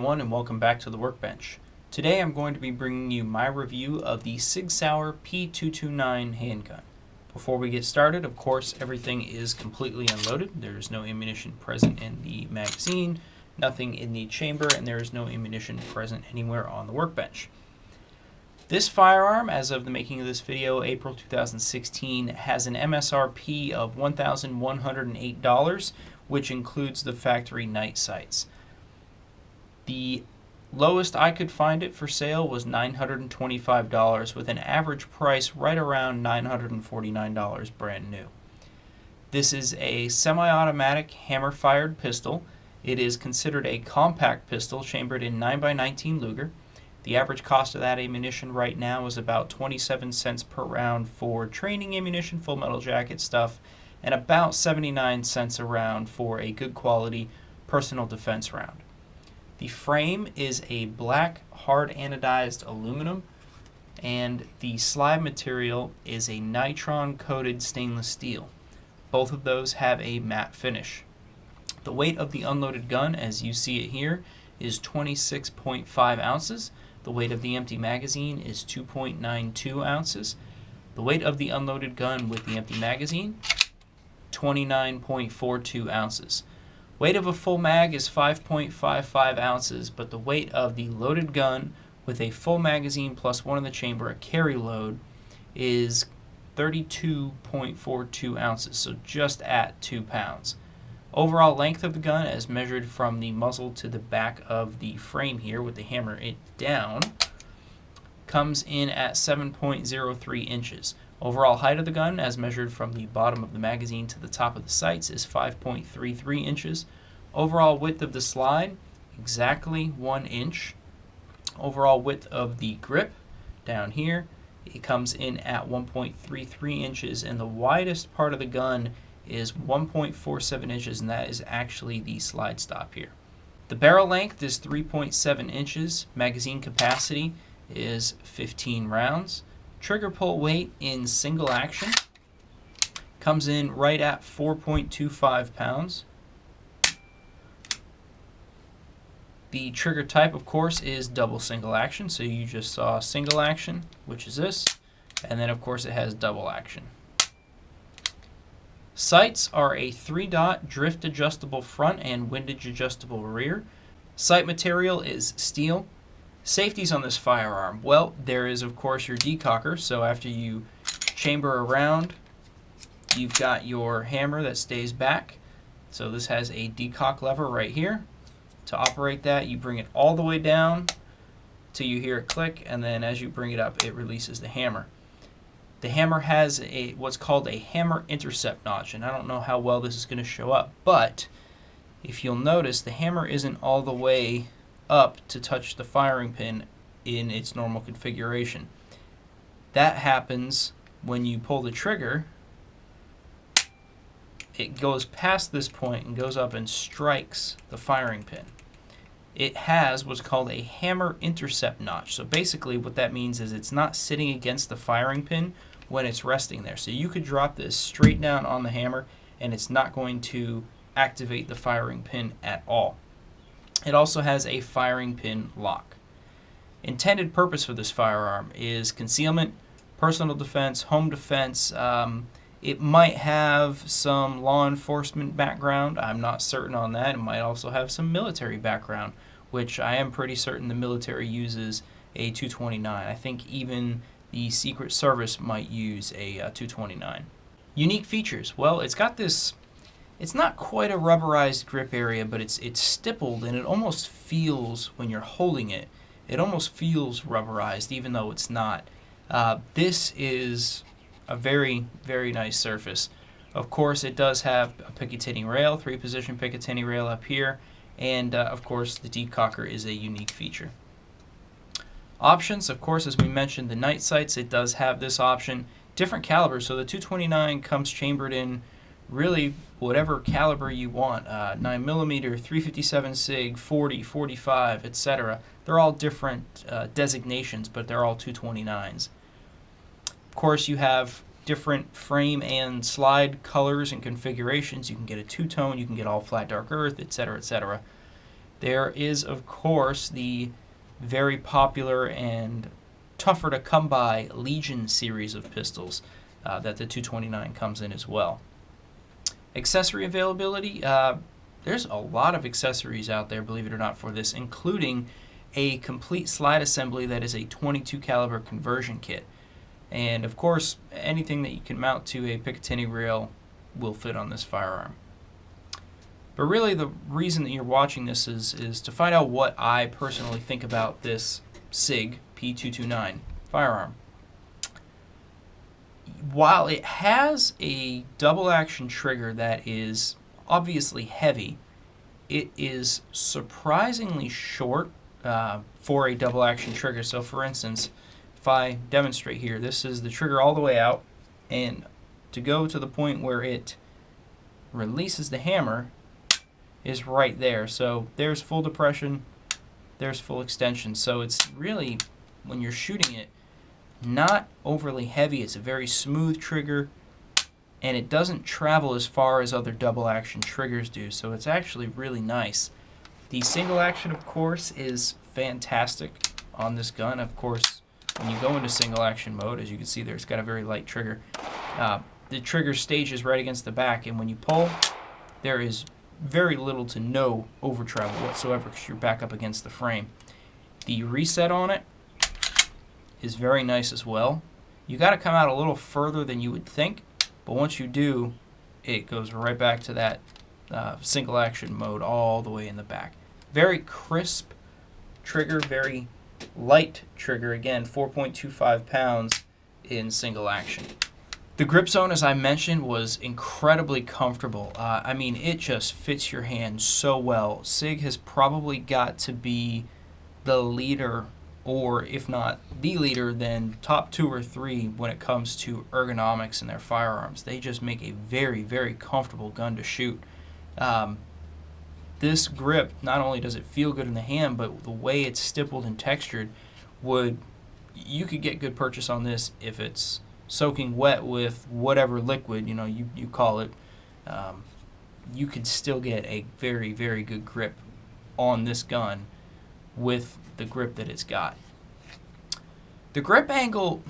everyone, and welcome back to the workbench. Today I'm going to be bringing you my review of the Sig Sauer P229 handgun. Before we get started, of course, everything is completely unloaded. There's no ammunition present in the magazine, nothing in the chamber, and there is no ammunition present anywhere on the workbench. This firearm, as of the making of this video, April 2016, has an MSRP of $1,108, which includes the factory night sights. The lowest I could find it for sale was $925, with an average price right around $949 brand new. This is a semi-automatic hammer-fired pistol. It is considered a compact pistol chambered in 9x19 Luger. The average cost of that ammunition right now is about 27 cents per round for training ammunition, full metal jacket stuff, and about 79 cents a round for a good quality personal defense round. The frame is a black hard anodized aluminum, and the slide material is a nitron coated stainless steel. Both of those have a matte finish. The weight of the unloaded gun, as you see it here, is 26.5 ounces. The weight of the empty magazine is 2.92 ounces. The weight of the unloaded gun with the empty magazine, 29.42 ounces. Weight of a full mag is 5.55 ounces, but the weight of the loaded gun with a full magazine plus one in the chamber, a carry load, is 32.42 ounces, so just at 2 pounds. Overall length of the gun, as measured from the muzzle to the back of the frame here with the hammer it down, comes in at 7.03 inches. Overall height of the gun, as measured from the bottom of the magazine to the top of the sights, is 5.33 inches. Overall width of the slide, exactly 1 inch. Overall width of the grip, down here, it comes in at 1.33 inches, and the widest part of the gun is 1.47 inches, and that is actually the slide stop here. The barrel length is 3.7 inches. Magazine capacity is 15 rounds. Trigger pull weight in single action comes in right at 4.25 pounds. The trigger type, of course, is double single action, so you just saw single action, which is this, and then of course it has double action. Sights are a 3-dot drift adjustable front and windage adjustable rear. Sight material is steel. Safeties on this firearm, well, there is of course your decocker, so after you chamber around, you've got your hammer that stays back. So this has a decock lever right here. To operate that, you bring it all the way down till you hear it click, and then as you bring it up, it releases the hammer. The hammer has what's called a hammer intercept notch, and I don't know how well this is going to show up, but if you'll notice, the hammer isn't all the way up to touch the firing pin in its normal configuration. That happens when you pull the trigger. It goes past this point and goes up and strikes the firing pin. It has what's called a hammer intercept notch. So basically what that means is it's not sitting against the firing pin when it's resting there. So you could drop this straight down on the hammer and it's not going to activate the firing pin at all. It also has a firing pin lock. Intended purpose for this firearm is concealment, personal defense, home defense. It might have some law enforcement background. I'm not certain on that. It might also have some military background, which I am pretty certain the military uses a 229. I think even the Secret Service might use a 229. Unique features. Well, it's got this, it's not quite a rubberized grip area, but it's stippled, and it almost feels, when you're holding it, it almost feels rubberized, even though it's not. This is a very, very nice surface. Of course, it does have a Picatinny rail, 3-position Picatinny rail up here, and of course the decocker is a unique feature. Options, of course, as we mentioned, the night sights, it does have this option. Different calibers, so the 229 comes chambered in really whatever caliber you want, 9mm, 357 Sig, 40, 45, etc. They're all different designations, but they're all 229s. Of course, you have different frame and slide colors and configurations. You can get a two-tone, you can get all flat dark earth, etc., etc. There is, of course, the very popular and tougher to come by Legion series of pistols that the 229 comes in as well. Accessory availability, there's a lot of accessories out there, believe it or not, for this, including a complete slide assembly that is a 22 caliber conversion kit. And of course, anything that you can mount to a Picatinny rail will fit on this firearm. But really the reason that you're watching this is to find out what I personally think about this Sig P229 firearm. While it has a double action trigger that is obviously heavy, it is surprisingly short for a double action trigger. So for instance, if I demonstrate here, this is the trigger all the way out, and to go to the point where it releases the hammer is right there. So there's full depression, there's full extension. So it's really, when you're shooting it, not overly heavy. It's a very smooth trigger, and it doesn't travel as far as other double action triggers do. So it's actually really nice. The single action, of course, is fantastic on this gun. Of course, when you go into single action mode, as you can see there, it's got a very light trigger. The trigger stages right against the back, and when you pull, there is very little to no over travel whatsoever because you're back up against the frame. The reset on it is very nice as well. You got to come out a little further than you would think, but once you do, it goes right back to that single action mode all the way in the back. Very crisp trigger, very light trigger. Again, 4.25 pounds in single action. The grip zone, as I mentioned, was incredibly comfortable. I mean, it just fits your hand so well. Sig has probably got to be the leader, or if not the leader, then top 2 or 3 when it comes to ergonomics in their firearms. They just make a very, very comfortable gun to shoot. This grip, not only does it feel good in the hand, but the way it's stippled and textured, you could get good purchase on this if it's soaking wet with whatever liquid you call it. You could still get a very, very good grip on this gun with the grip that it's got. The grip angle,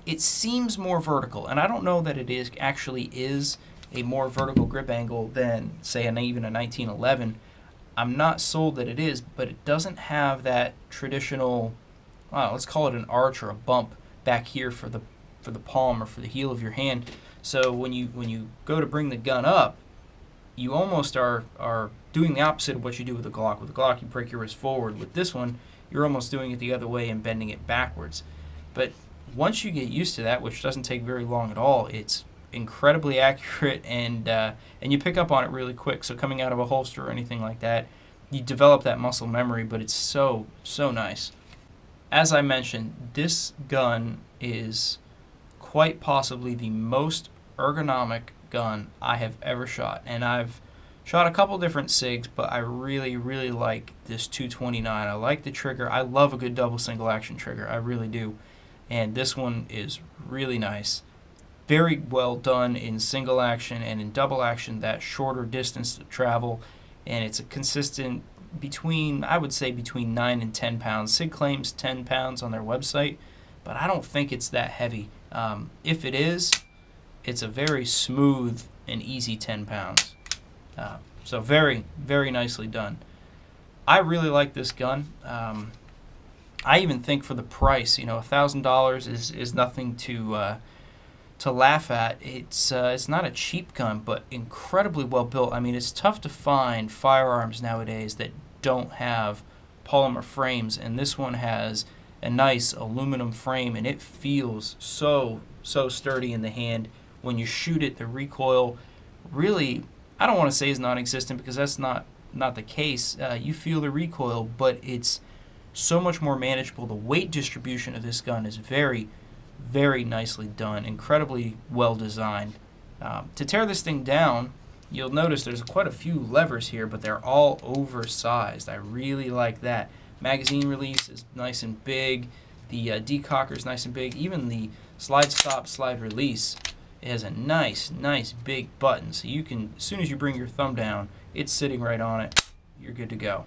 it seems more vertical, and I don't know that it actually is a more vertical grip angle than, say, even a 1911. I'm not sold that it is, but it doesn't have that traditional, let's call it an arch or a bump back here for the palm or for the heel of your hand. So when you go to bring the gun up, you almost are doing the opposite of what you do with the Glock. With the Glock, you break your wrist forward. With this one, you're almost doing it the other way and bending it backwards. But once you get used to that, which doesn't take very long at all, it's incredibly accurate, and you pick up on it really quick. So coming out of a holster or anything like that, you develop that muscle memory, but it's so nice. As I mentioned, this gun is quite possibly the most ergonomic gun I have ever shot, and I've shot a couple different SIGs, but I really, really like this 229. I like the trigger. I love a good double single action trigger. I really do. And this one is really nice. Very well done in single action, and in double action, that shorter distance to travel. And it's a consistent I would say between 9 and 10 pounds. SIG claims 10 pounds on their website, but I don't think it's that heavy. If it is, it's a very smooth and easy 10 pounds. So very, very nicely done. I really like this gun. I even think for the price, $1,000 is nothing to laugh at. It's not a cheap gun, but incredibly well built. I mean, it's tough to find firearms nowadays that don't have polymer frames, and this one has a nice aluminum frame, and it feels so sturdy in the hand. When you shoot it, the recoil really, I don't want to say is non-existent, because that's not the case. You feel the recoil, but it's so much more manageable. The weight distribution of this gun is very, very nicely done, incredibly well designed. To tear this thing down, you'll notice there's quite a few levers here, but they're all oversized. I really like that. Magazine release is nice and big. The decocker is nice and big. Even the slide stop, slide release, it has a nice big button, so you can, as soon as you bring your thumb down, it's sitting right on it. You're good to go.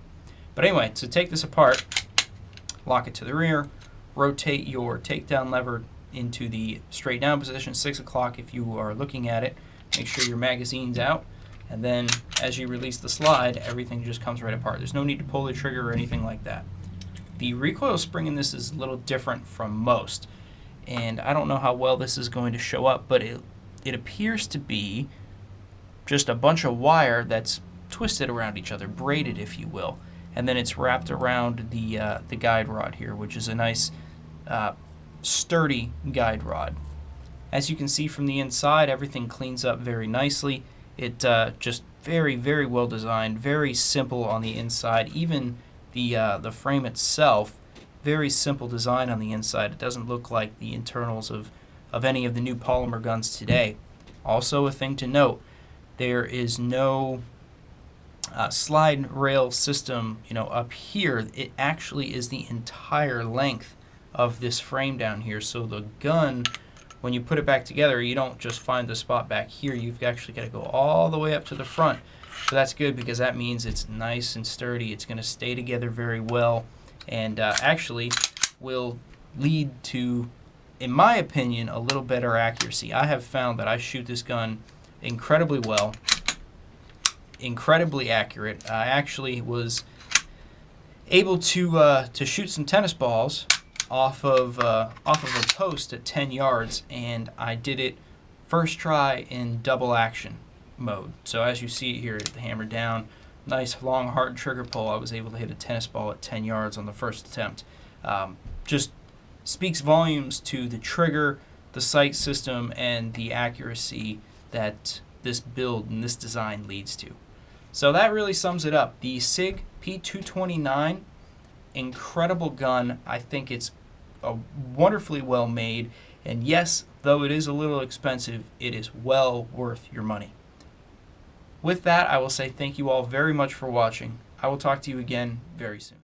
But anyway, to take this apart, lock it to the rear, rotate your takedown lever into the straight down position, 6 o'clock if you are looking at it. Make sure your magazine's out, and then as you release the slide, everything just comes right apart. There's no need to pull the trigger or anything like that. The recoil spring in this is a little different from most, and I don't know how well this is going to show up, but it appears to be just a bunch of wire that's twisted around each other, braided if you will, and then it's wrapped around the guide rod here, which is a nice sturdy guide rod. As you can see from the inside, everything cleans up very nicely. It just very, very well designed, very simple on the inside. Even the frame itself, very simple design on the inside. It doesn't look like the internals of any of the new polymer guns today. Also, a thing to note, there is no slide rail system, up here. It actually is the entire length of this frame down here. So the gun, when you put it back together, you don't just find the spot back here. You've actually got to go all the way up to the front. So that's good because that means it's nice and sturdy. It's going to stay together very well, and actually will lead to, in my opinion, a little better accuracy. I have found that I shoot this gun incredibly well, incredibly accurate. I actually was able to shoot some tennis balls off of a post at 10 yards, and I did it first try in double action mode. So as you see here, the hammer down, nice long hard trigger pull. I was able to hit a tennis ball at 10 yards on the first attempt. Just speaks volumes to the trigger, the sight system, and the accuracy that this build and this design leads to. So that really sums it up. The Sig P229, incredible gun. I think it's wonderfully well made, and yes, though it is a little expensive, it is well worth your money. With that, I will say thank you all very much for watching. I will talk to you again very soon.